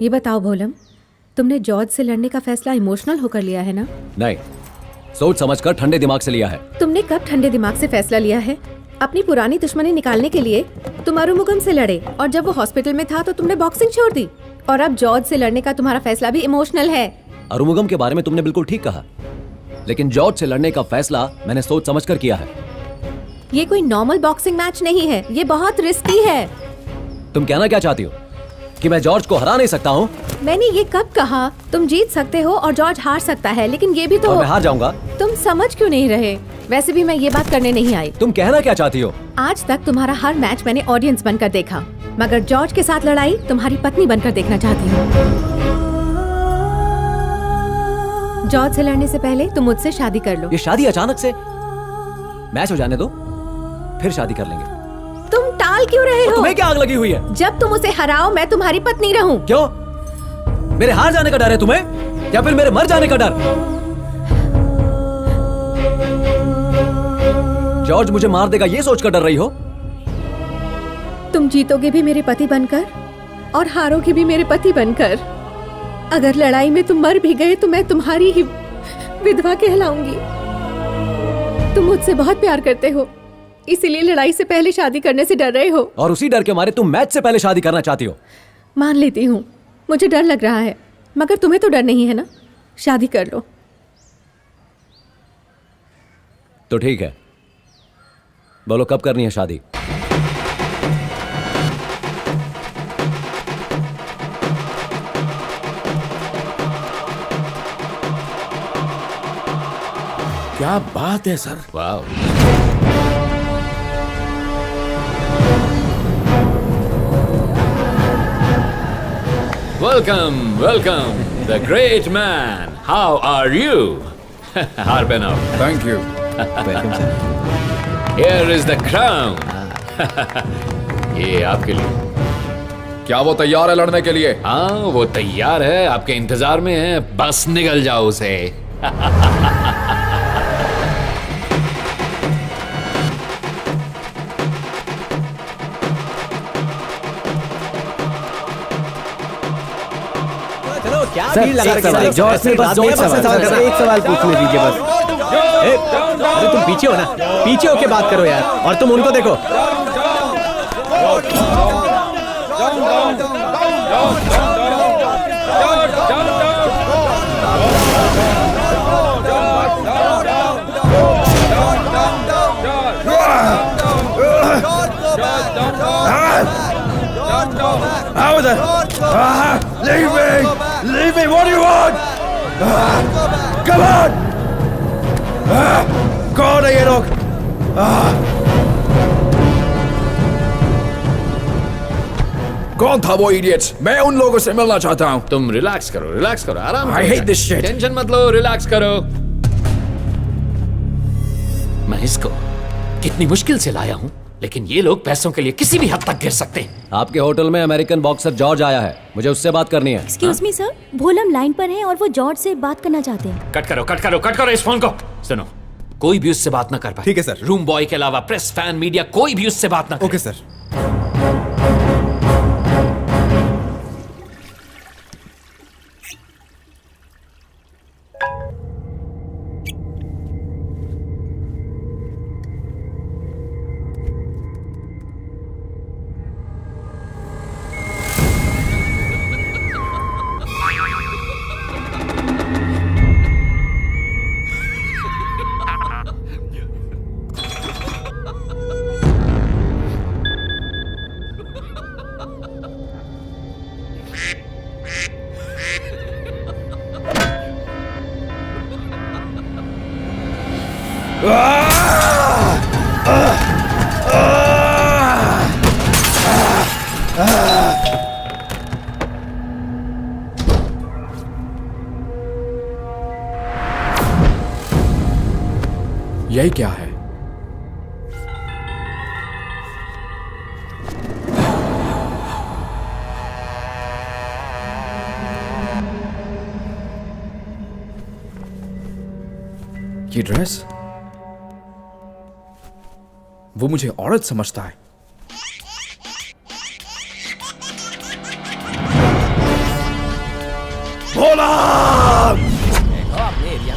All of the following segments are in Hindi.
ये बताओ भोलम, तुमने जॉर्ज से लड़ने का फैसला इमोशनल होकर लिया है ना? नहीं, सोच समझकर ठंडे दिमाग से लिया है। तुमने कब ठंडे दिमाग से फैसला लिया है? अपनी पुरानी दुश्मनी निकालने के लिए तुम अरुमुगम से लड़े, और जब वो हॉस्पिटल में था तो तुमने बॉक्सिंग छोड़ दी, और अब जॉर्ज से लड़ने का तुम्हारा फैसला भी इमोशनल है। अरुमुगम के बारे में तुमने बिल्कुल ठीक कहा, लेकिन जॉर्ज से लड़ने का फैसला मैंने सोच समझकर किया है। ये कोई नॉर्मल बॉक्सिंग मैच नहीं है, ये बहुत रिस्की है। तुम कहना क्या चाहती हो कि मैं जॉर्ज को हरा नहीं सकता हूँ? मैंने ये कब कहा? तुम जीत सकते हो और जॉर्ज हार सकता है, लेकिन ये भी तो। और मैं हार जाऊंगा। तुम समझ क्यों नहीं रहे? वैसे भी मैं ये बात करने नहीं आई। तुम कहना क्या चाहती हो? आज तक तुम्हारा हर मैच मैंने ऑडियंस बनकर देखा, मगर जॉर्ज के साथ लड़ाई तुम्हारी पत्नी बनकर देखना चाहती हूँ। जॉर्ज से लड़ने से पहले तुम मुझसे शादी कर लो। ये शादी अचानक से? मैच हो जाने दो, फिर शादी कर लेंगे। तुम टाल क्यों रहे हो? तुम्हें क्या आग लगी हुई है? जब तुम उसे हराओ मैं तुम्हारी पत्नी रहूं। क्यों? मेरे हार जाने का डर है तुम्हें, या फिर मेरे मर जाने का डर? जॉर्ज मुझे मार देगा ये सोचकर डर रही हो? तुम जीतोगे भी मेरे पति बनकर और हारोगे भी मेरे पति बनकर। अगर लड़ाई में तुम मर भी गए तो मैं तुम्हारी ही विधवा कहलाऊंगी। तुम मुझसे बहुत प्यार करते हो, इसीलिए लड़ाई से पहले शादी करने से डर रहे हो। और उसी डर के मारे तुम मैच से पहले शादी करना चाहती हो। मान लेती हूँ, मुझे डर लग रहा है, मगर तुम्हें तो डर नहीं है ना? शादी कर लो। तो ठीक है, बोलो कब करनी है शादी? क्या बात है सर। वाह। Welcome, welcome, the great man. How are you? Harbenav. Thank you. Here is the crown. ये आपके लिए। क्या वो तैयार है लड़ने के लिए? हाँ, वो तैयार है, आपके इंतजार में है, बस निकल जाओ उसे। सर, जॉर्ज ने बस एक सवाल पूछने दीजिए बस। अरे तुम पीछे हो ना, पीछे होके बात करो यार, और तुम उनको देखो। Leave me! What do you want? Come on! कौन है ये लोग? कौन था वो इडियट्स? मैं उन लोगों से मिलना चाहता हूँ। तुम रिलैक्स करो, आराम I hate this shit. Tension मत लो, रिलैक्स करो। मैं इसको कितनी मुश्किल से लाया हूँ, लेकिन ये लोग पैसों के लिए किसी भी हद तक गिर सकते हैं। आपके होटल में अमेरिकन बॉक्सर जॉर्ज आया है, मुझे उससे बात करनी है। एक्सक्यूज मी सर, भोलम लाइन पर हैं और वो जॉर्ज से बात करना चाहते हैं। कट करो इस फोन को। सुनो, कोई भी उससे बात ना कर पाए। ठीक है सर। रूम बॉय के अलावा प्रेस, फैन, मीडिया कोई भी उससे बात ना करे। Okay sir. यही क्या है? ये ड्रेस? वो मुझे औरत समझता है।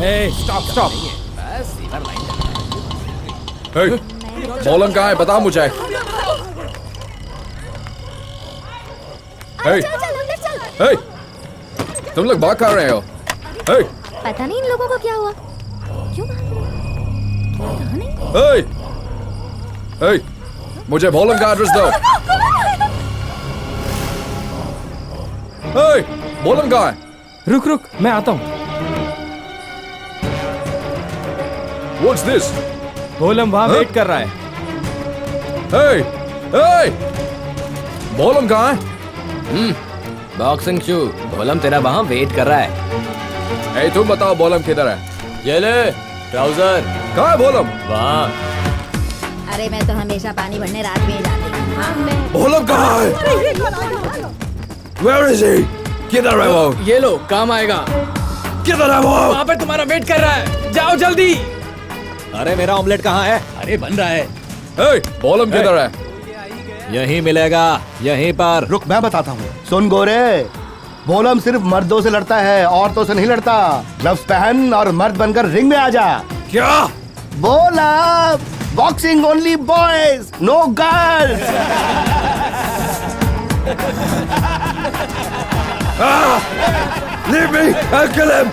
स्टॉप बॉलम कहाँ है बता मुझे हे हे तुम लोग बात कर रहे हो हे पता नहीं इन लोगों को क्या हुआ, क्यों भाग रहे हैं? पता नहीं। हे हे मुझे बॉलम का एड्रेस दो हे बॉलम कहाँ है रुक रुक मैं आता हूँ। What's this? बोलम वहां वेट कर रहा है। Hey! Hey! बॉलम कहाँ है? बॉक्सिंग शू, बोलम तेरा वहां वेट कर रहा है। Hey, तुम बताओ बॉलम किधर है? ये ले ट्राउजर कहाँ है बॉलम? वहां। अरे मैं तो हमेशा पानी भरने रात में ही जाती हूँ। हाँ। बॉलम कहाँ है? Where is he? किधर है वो? ये लो काम आएगा। किधर है वो? वहां पे तुम्हारा वेट कर रहा है, जाओ जल्दी। अरे मेरा ऑमलेट कहाँ है? अरे बन रहा है। Hey, बॉलम किधर है? यहीं मिलेगा, यहीं पर। रुक मैं बताता हूँ। सुन गोरे, बोलम सिर्फ मर्दों से लड़ता है, औरतों से नहीं लड़ता। ग्लव्स पहन और मर्द बनकर रिंग में आ जा। क्या? बोलम boxing only boys, no girls. Leave me! I'll kill him!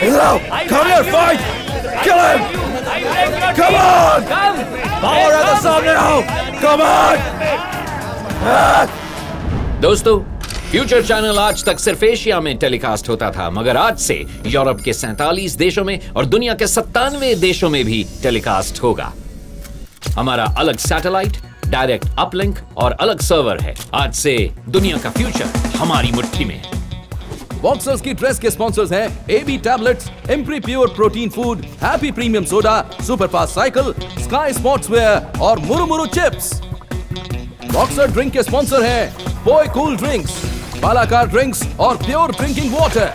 No! Come here, fight! Kill him! Come on! Power at the सामने आओ! Come on! दोस्तों, फ्यूचर चैनल आज तक सिर्फ एशिया में टेलीकास्ट होता था, मगर आज से यूरोप के 47 देशों में और दुनिया के 97 देशों में भी टेलीकास्ट होगा। हमारा अलग सैटेलाइट, डायरेक्ट अपलिंक और अलग सर्वर है। आज से दुनिया का फ्यूचर हमारी मुट्ठी में है। बॉक्सर्स की ड्रेस के स्पॉन्सर्स हैं एबी टैबलेट्स, एम्प्री pure protein food, happy premium soda, super fast cycle, sky sportswear और मुरुमुरु चिप्स। बॉक्सर ड्रिंक के स्पॉन्सर हैं बॉय कूल ड्रिंक्स, बालाकार ड्रिंक्स और प्योर ड्रिंकिंग वाटर।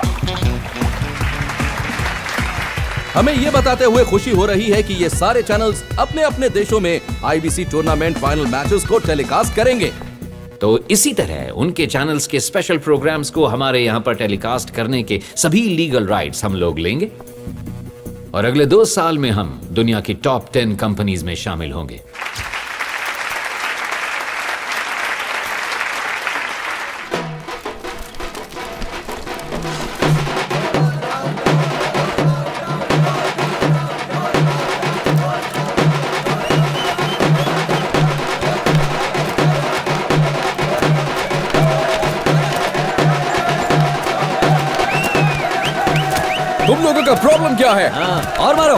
हमें ये बताते हुए खुशी हो रही है कि ये सारे चैनल्स अपने अपने देशों में आईबीसी टूर्नामेंट फाइनल मैचेस को टेलीकास्ट करेंगे। तो इसी तरह उनके चैनल्स के स्पेशल प्रोग्राम्स को हमारे यहाँ पर टेलीकास्ट करने के सभी लीगल राइट्स हम लोग लेंगे और अगले 2 साल में हम दुनिया की टॉप 10 कंपनीज में शामिल होंगे। तुम लोगों का प्रॉब्लम क्या है? और मारो।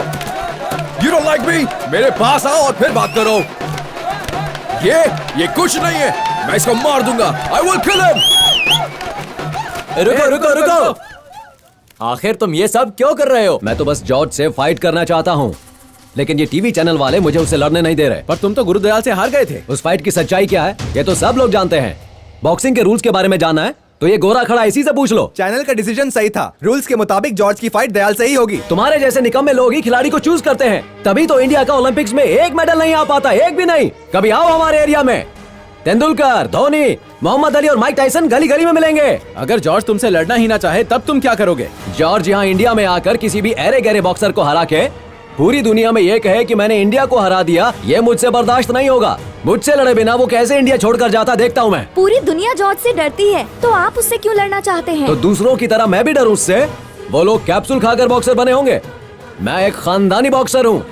You don't like me? मेरे पास आओ और फिर बात करो। ये कुछ नहीं है। मैं इसको मार दूंगा। I will kill him. रुको रुको रुको, आखिर तुम ये सब क्यों कर रहे हो? मैं तो बस जॉर्ज से फाइट करना चाहता हूँ, लेकिन ये टीवी चैनल वाले मुझे उससे लड़ने नहीं दे रहे। पर तुम तो गुरुदयाल से हार गए थे। उस फाइट की सच्चाई क्या है ये तो सब लोग जानते हैं। बॉक्सिंग के रूल्स के बारे में जानना है तो ये गोरा खड़ा इसी से पूछ लो। चैनल का डिसीजन सही था, रूल्स के मुताबिक जॉर्ज की फाइट दयाल से ही होगी। तुम्हारे जैसे निकम्मे लोग ही खिलाड़ी को चूज करते हैं, तभी तो इंडिया का ओलंपिक्स में एक मेडल नहीं आ पाता, एक भी नहीं। कभी आओ हमारे एरिया में, तेंदुलकर, धोनी, मोहम्मद अली और माइक टाइसन गली गली में मिलेंगे। अगर जॉर्ज तुमसे लड़ना ही ना चाहे तब तुम क्या करोगे? जॉर्ज यहाँ इंडिया में आकर किसी भी अरे गहरे बॉक्सर को हरा के पूरी दुनिया में ये कहे कि मैंने इंडिया को हरा दिया, ये मुझसे बर्दाश्त नहीं होगा। मुझसे लड़े बिना वो कैसे इंडिया छोड़कर जाता देखता हूँ मैं। पूरी दुनिया जॉर्ज से डरती है, तो आप उससे क्यों लड़ना चाहते हैं? तो दूसरों की तरह मैं भी डरूं उससे? वो लोग कैप्सूल खाकर बॉक्सर बने होंगे, मैं एक खानदानी बॉक्सर हूँ,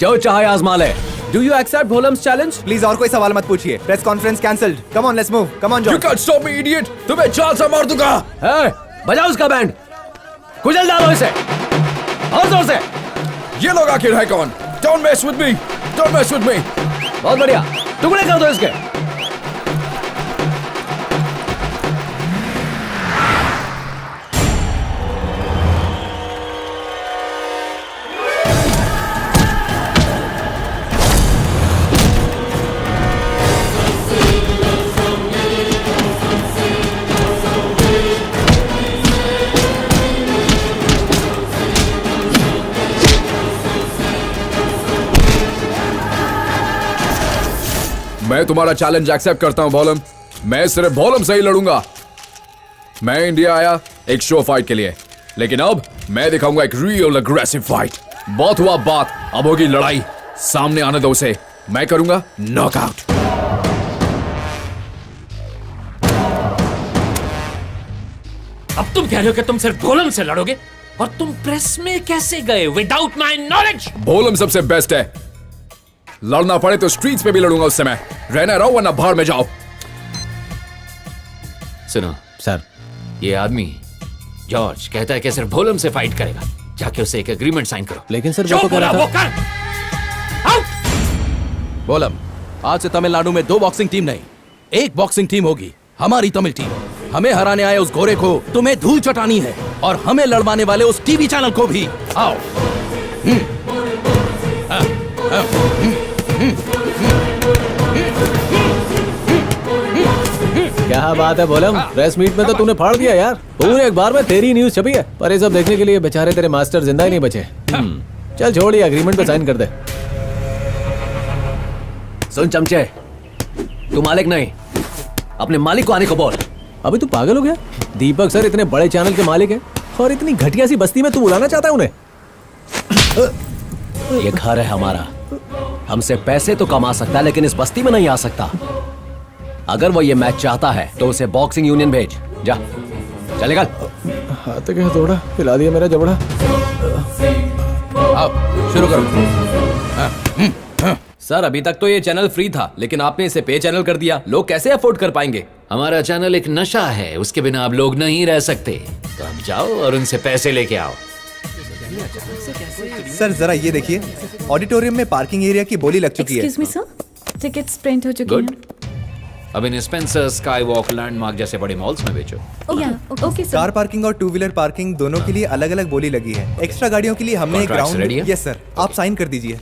जो चाहे आजमा ले। डू यू एक्सेप्ट बोलम्स चैलेंज? प्लीज और कोई सवाल मत पूछिए। Press conference cancelled. Come on let's move. Come on You George. can't stop me, idiot. तुम्हें चाल से मार दूंगा। बजाओ उसका बैंड, कुचल डालो इसे और जोर से। ये लोग आखिर है कौन? Don't mess with me. Don't mess with me. बहुत बढ़िया, टुकड़े कर दो इसके। मैं तुम्हारा चैलेंज एक्सेप्ट करता हूं बॉलम। मैं सिर्फ बॉलम से ही लड़ूंगा। मैं इंडिया आया एक शो फाइट के लिए, लेकिन अब मैं दिखाऊंगा एक रियल अग्रेसिव फाइट। बहुत हुआ बात, अब होगी लड़ाई। सामने आने दो उसे, मैं करूंगा नॉकआउट। अब तुम कह रहे हो कि तुम सिर्फ भोलम से लड़ोगे, और तुम प्रेस में कैसे गए विदाउट माय नॉलेज? भोलम सबसे बेस्ट है। लड़ना पड़े तो स्ट्रीट्स पे भी लड़ूंगा उससे मैं। रहना रहो वरना बाहर में जाओ। सुनो सर, ये आदमी जॉर्ज कहता है कि सिर्फ भोलम से फाइट करेगा। जाके उसे एक एग्रीमेंट साइन करो। लेकिन सर जो वो तो कह बोला रहा वो था। कर। आउट। बोलम, आज से तमिलनाडु में 2 बॉक्सिंग टीम नहीं, 1 बॉक्सिंग टीम होगी, हमारी तमिल टीम। हमें हराने आए उस घोड़े को तुम्हें धूल चटानी है, और हमें लड़वाने वाले उस टीवी चैनल को भी। आओ। क्या बात है भोलम, प्रेस मीट में तो तूने फाड़ दिया यार। पूरे अखबार में तेरी न्यूज छपी है, पर ये सब देखने के लिए बेचारे तेरे मास्टर जिंदा ही नहीं बचे। चल छोड़, ये एग्रीमेंट पे साइन कर दे। सुन चमचे, तू मालिक नहीं, अपने मालिक को आने को बोल। अभी तू पागल हो गया? दीपक सर इतने बड़े चैनल के मालिक हैं, और इतनी घटिया सी बस्ती में तू बुलाना चाहता है उन्हें? ये घर है हमारा, हमसे पैसे तो कमा सकता है लेकिन इस बस्ती में नहीं आ सकता। अगर वो ये मैच चाहता है तो उसे बॉक्सिंग यूनियन भेज। जा, चल निकल। हाथ क्या थोड़ा हिला दिया मेरा जबड़ा। आओ शुरू करो। सर अभी तक तो ये चैनल फ्री था, लेकिन आपने इसे पे चैनल कर दिया। लोग कैसे अफोर्ड कर पाएंगे? हमारा चैनल एक नशा है, उसके बिना आप लोग नहीं रह सकते। तो अब जाओ और उनसे पैसे लेके आओ। सर जरा ये देखिए, ऑडिटोरियम में पार्किंग एरिया की बोली लग चुकी है। Excuse me sir, tickets print हो चुकी गुड। हैं। अब इन स्पेंसर, स्काई वॉक, लैंडमार्क जैसे बड़े मॉल्स में बेचो। Okay sir. कार पार्किंग और 2 व्हीलर पार्किंग दोनों के लिए अलग अलग बोली लगी है। एक्स्ट्रा गाड़ियों के लिए हमने एक Contracts ready ग्राउंड। है? यस सर, आप साइन कर दीजिए।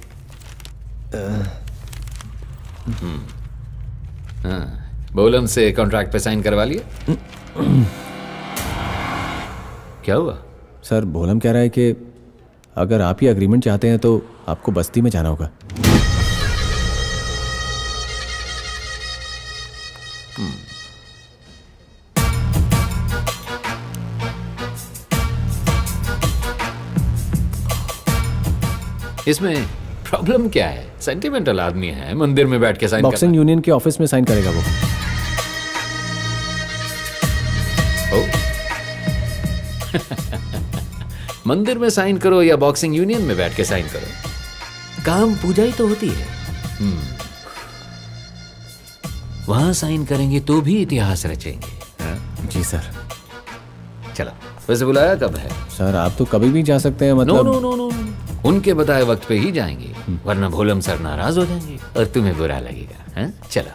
बोलम से कॉन्ट्रैक्ट पे साइन करवा लिए? क्या हुआ? सर भोलम कह रहा है कि अगर आप ये एग्रीमेंट चाहते हैं तो आपको बस्ती में जाना होगा। इसमें प्रॉब्लम क्या है? सेंटिमेंटल आदमी है, मंदिर में बैठ के साइन बॉक्सिंग यूनियन के ऑफिस में साइन करेगा वो। मंदिर में साइन करो या बॉक्सिंग यूनियन में बैठ के साइन करो, काम पूजा ही तो होती है। वहां साइन करेंगे तो भी इतिहास रचेंगे। हाँ? जी सर। चलो, वैसे बुलाया कब है? सर आप तो कभी भी जा सकते हैं, मतलब। नो नो नो नो, उनके बताए वक्त पे ही जाएंगे, वरना भोलम सर नाराज हो जाएंगे और तुम्हें बुरा लगेगा। हाँ? चलो।